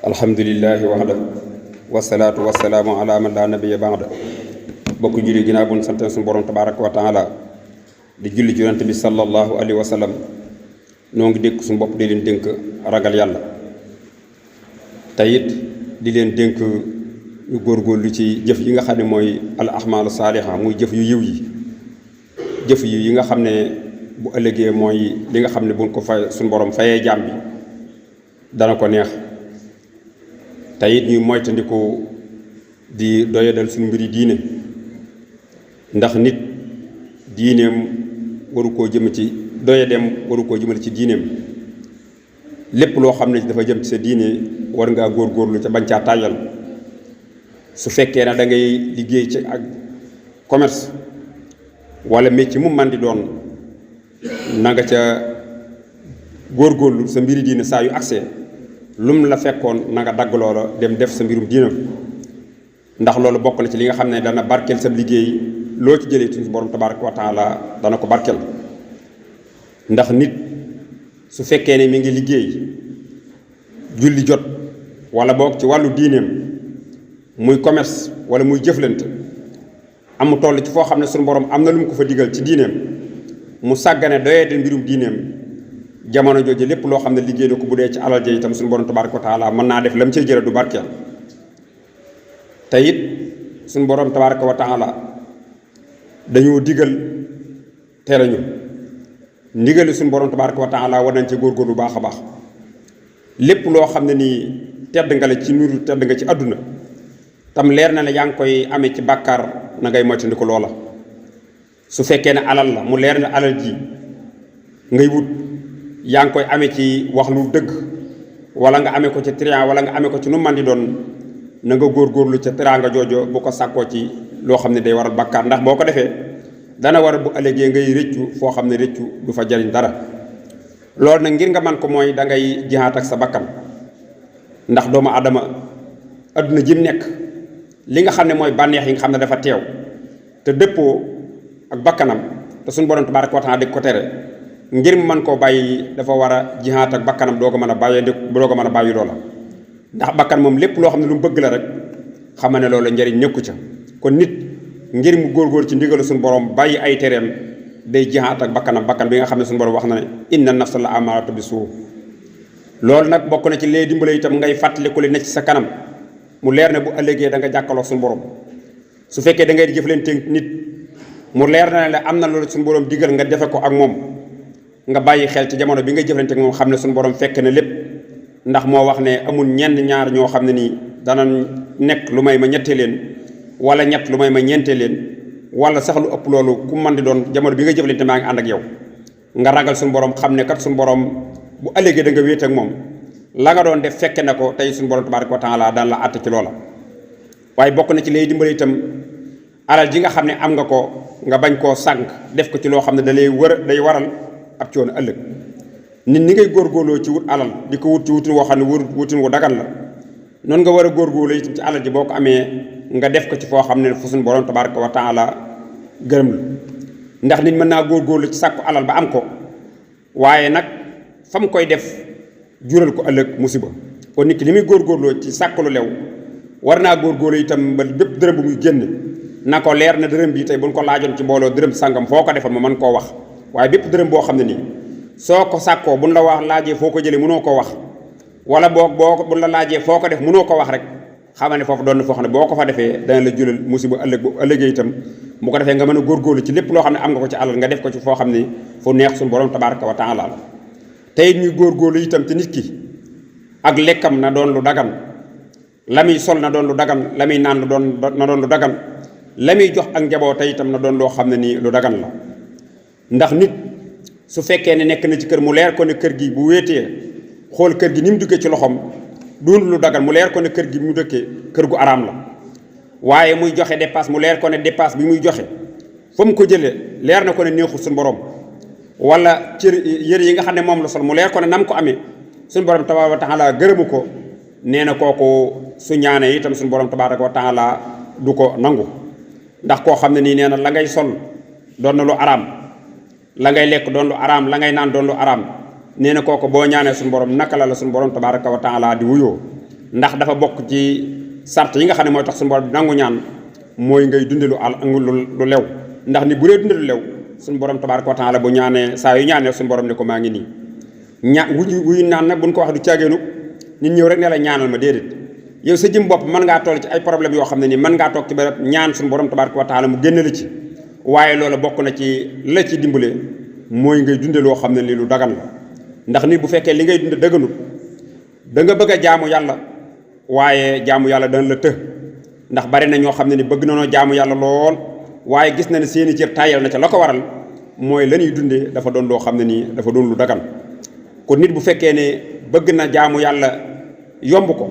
alhamdulillahi waxda wasalaatu wasalaamu ala man laa nabiya ba'da bokk julli ginnaaw bu ñu sant suñu borom tabaraka wa taala di julli ci yonent bi sallallahu alayhi wa sallam noo ngi dénk suñu bopp di leen dénk ragal yàlla te it di leen dénk ñu góorgóorlu ci jëf yi nga xam ne mooy al ahmaalu saaliha muy jëf yu yiw yi jëf yi nga xam ne bu ëllëgee mooy li nga xam ne buñ ko fay suñu borom fayee jaam bi dana ko neex te it ñuy moytandiku di doyadal suñu mbiri diine ndax nit diineem waru koo jëm ci doyadeem waru koo jëmale ci diineem lépp loo xam ne dafa jëm ci sa diine war ngaa góorgóorlu ca bañ caa tàyyal su fekkee ne da ngay liggéey ci ak commerce wala métier mu man di doon na nga ca góorgóorlu sa mbiri diine saa yu accès lum la fekkoon na nga dagg loola dem def sa mbirum diina ndax loolu bokk na ci li nga xam ne dana barkeel sa liggéey loo ci jëlee suñu borom tabaraka wa taala dana ko barkeel ndax nit su fekkee ne mi ngi liggéey julli jot wala boog ci wàllu diineem muy commerce wala muy jëflante amu toll ci foo xam ne suñu borom am na lu mu ko fa digal ci diineem mu sàggane doyee de mbirum diineem jamono jooju lépp loo xam ne liggéey na ko bu dee ci alal ja itam suñu borom tabaraka wa taala mën naa def la mu cay jële du barkeel te it suñu borom tabaraka wa taala dañoo digal tere ñu ndigali suñu borom tabaraka wa taala war nañ ci góorgóorlu bu baax a baax lépp loo xam ne nii tedd nga la ci nuru tedd nga ci àdduna tam leer na ne yaa ngi koy amee ci bàkkaar na ngay moytandiku loola su fekkee ne alal la mu leer na alal ji ngay wut yaa ngi koy amee ci wax lu dëgg wala nga amee ko ci trian wala nga amee ko ci nu man di doon na nga góorgóorlu ca teraanga joojo bu ko sàkkoo ci loo xam ne day waral bàkkaar ndax boo ko defee dana waral bu ëllëgee ngay rëccu foo xam ne rëccu du fa jariñ dara loolu nag ngir nga man ko mooy da ngay jihaat ak sa bakkan ndax doomu adama adduna jim nekk li nga xam ne mooy bànneex yi nga xam ne dafa teew te dëppoo ak bakkanam te suñu borom tabaraka wa taala di ko tere ngir mu mën koo bàyyi dafa war a jihaat ak bakkanam doo ko mën a bàyyi doo ko mën a bàyyi loola ndax bakkan moom lépp loo xam ne lu mu bëgg la rek xam ne loolu njariñ nekku ca kon nit ngir mu góorgóor ci ndigalu suñu borom bàyyi ay tereem day jihaat ak bakkanam bakkan bi nga xam ne suñu borom wax na ne inna nafsa la amaaratu bi suu loolu nag bokk na ci lee dimbale itam ngay fàttaliku li ne ci sa kanam mu leer ne bu ëllëgee da nga jàkkaloo suñu borom su fekkee da ngay jëflante nit mu leer na ne am na loolu suñu borom digal nga defe ko ak moom nga bàyyi xel ci jamono bi nga jëflante ak moom xam ne suñu borom fekk na lépp ndax moo wax ne amul ñenn ñaar ñoo xam ne nii dana nekk lu may ma ñettee leen wala ñett lu may ma ñeentee leen wala sax lu ëpp loolu ku man di doon jamono bi nga jëflante maa ngi ànd ak yow nga ragal suñu borom xam ne kat suñu borom bu ëllëgee da nga wéet ak moom la nga doon def fekke na ko tey suñu borom tabaraka wa taala daan la àtte ci loola waaye bokk na ci lay dimbali itam alal ji nga xam ne am nga ko nga bañ koo sànq def ko ci loo xam ne da lay day waral ab coono ëllëg nit ñi ngay góorgóorloo ci wut alal di ko wut ci wutin woo xam ne wutin wu dagan la noonu nga war a góorgóorlu itam ci alal ji boo ko amee nga def ko ci foo xam ne fu suñu borom tabaraka wa taala gërëm la ndax nit mën naa góorgóorlu ci sàkku alal ba am ko waaye nag fa mu koy def jural ko ëllëg musiba kon nit ki li muy góorgóorloo ci sàkku lu lew war naa góorgóorlu itam ba bépp dërëm bu muy génn na ko leer na dërëm bi tey buñ ko laajoon ci mbooloo dërëm sàngam foo ko defal ma mën koo wax waaye bépp dërëm boo xam ne nii soo ko sàkkoo buñ la wax laajee foo ko jëlee mënoo koo wax wala buñ la laajee foo ko def mënoo ko wax rek xamal ne foofu doon na foo xam ne boo ko fa defee dana la julal musiba ëllëg bu ëllëgee itam bu ko defee nga mën a góorgóorlu ci lépp loo xam ne am nga ko ci alal nga def ko ci foo xam ne fu neex suñu borom tabaraka wa taala la tey ñuy góorgóorlu itam te nit ki ak lekkam na doon lu dagan la muy sol na doon lu dagan la muy naan na doon lu dagan la muy jox ak njaboot tey itam na doon loo xam ne nii lu dagan la ndax nit su fekkee ne nekk na ci kër mu leer ko ne kër gi bu wéetee xool kër gi ni mu duggee ci loxoom duun lu dagan mu leer ko ne kër gi mu dëkkee kër gu araam la waaye muy joxe dépasse mu leer ko ne dépasse bi muy joxe fa mu ko jëlee leer na ko ne neexul suñu borom wala cër yëre yi nga xam ne moom la sol mu leer ko ne nam ko amee suñu borom tabaaraka wa taala gërëmu ko nee na kooku su ñaanee itam suñu borom tabaaraka wa taala du ko nangu ndax koo xam ne nii nee na la ngay sol doon na lu araam la ngay lekk doon lu araam la ngay naan doon lu araam nee na kooku boo ñaanee suñu borom naka la suñu borom tabaraka wa taala di wuyoo ndax dafa bokk ci sart yi nga xam ne mooy tax suñu borom nangu ñaan mooy ngay dunde lu lew ndax ni bu dee dunde lu lew suñu borom tabaaraka wa taala bu ñaanee saa yu ñaanee suñu borom ne ko maa ngi nii wuyu naan nag buñ ko wax du caageenu nit ñëw rek ne la ñaanal ma déedéet yow sa jëm bopp mën ngaa toll ci ay problème yoo xam ne nii mën ngaa toog ci béréb ñaan suñu borom tabaaraka wa taala mu génne la ci waaye loolu bokk na ci la ci dimbale mooy ngay dunde loo xam ne lii lu dagan la ndax nit bu fekkee li ngay dunde dëgganut da nga bëgg a jaamu yàlla waaye jaamu yàlla dana la të ndax bari na ñoo xam ne ni bëgg nañoo jaamu yàlla lool waaye gis na ne seeni cër tàyyal na ca la ko waral mooy la ñuy dundee dafa doon loo xam ne nii dafa doon lu dagan kon nit bu fekkee ne bëgg na jaamu yàlla yomb ko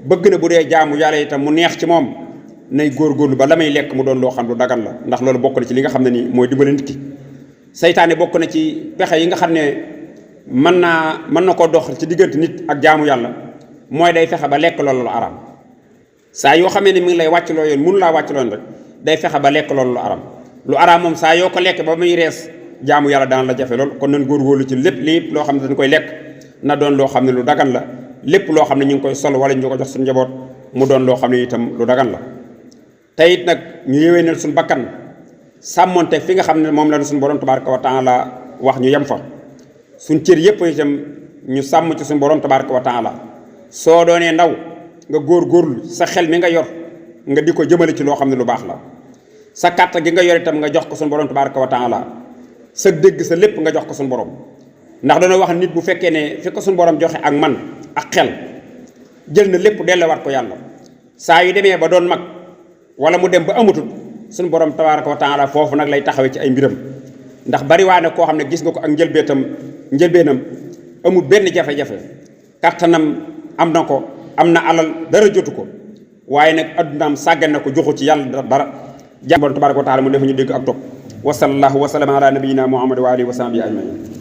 bëgg na bu dee jaamu yàlla itam mu neex ci moom nay góorgóorlu ba la may lekk mu doon loo xam lu dagan la ndax loolu bokk na ci li nga xam ne nii mooy dimbale nit ki saytaane bokk na ci pexe yi nga xam ne mën na koo dox ci diggante nit ak jaamu yàlla mooy day fexe ba lekk loolu lu araam saa yoo xamee ne mi ngi lay wàcc loo yoon mënu laa wàcc loon rek day fexe ba lekk loolu lu araam moom saa yoo ko lekk ba muy rees jaamu yàlla daan la jafe lool kon nañ góorgóorlu ci lépp loo xam ne dañ koy lekk na doon loo xam ne lu dagan la lépp loo xam ne ñu ngi koy sol wala ñu ko jox suñu njaboot mu doon loo xam ne itam lu dagan la te it nag ñu yéwénal suñu bakkan sàmmonte fi nga xam ne moom la suñu borom tabaraka wa taala wax ñu yem fa suñ cër yëpp itam ñu sàmm ci suñu borom tabaraka wa taala soo doonee ndaw nga góorgóorlu sa xel mi nga yor nga di ko jëmale ci loo xam ne lu baax la sa kàtta gi nga yor itam nga jox ko suñu borom tabaraka wa taala sa dégg sa lépp nga jox ko suñu borom ndax dañoo wax nit bu fekkee ne fi ko suñu borom joxe ak man ak xel jël na lépp delluwaat ko yàlla saa yu demee ba doon mag wala mu dem ba amatul suñu borom tabaraka wa taala foofu nag lay taxawee ci ay mbiram ndax bari waa ne koo xam ne gis nga ko ak njëlbeenam amul benn jafe-jafe kattanam am na ko am na alal dara jotu ko waaye nag addunaam sàggan na ko joxu ci yàlla dara jàmm borom tabaraka wa taala mu def ñu dégg ak topp wa sallallahu wa sallam ala nabiyina muhammad wa alihi wa sahbihi ajmain